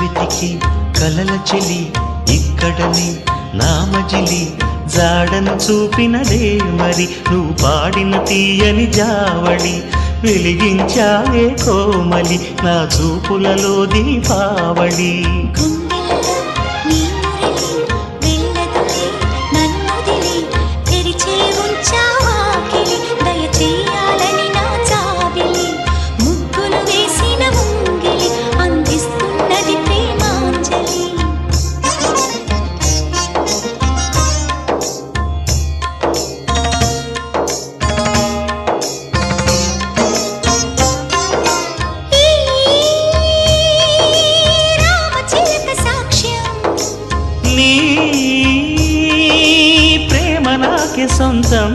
వెతికి కలల చెలి ఇక్కడనే నామజిలి జాడను చూపినదే మరి నువ్వు పాడిన తీయని జావళి వెలిగించావే కోమలి నా చూపులలో దీపావళి ప్రేమ నాకే సొంతం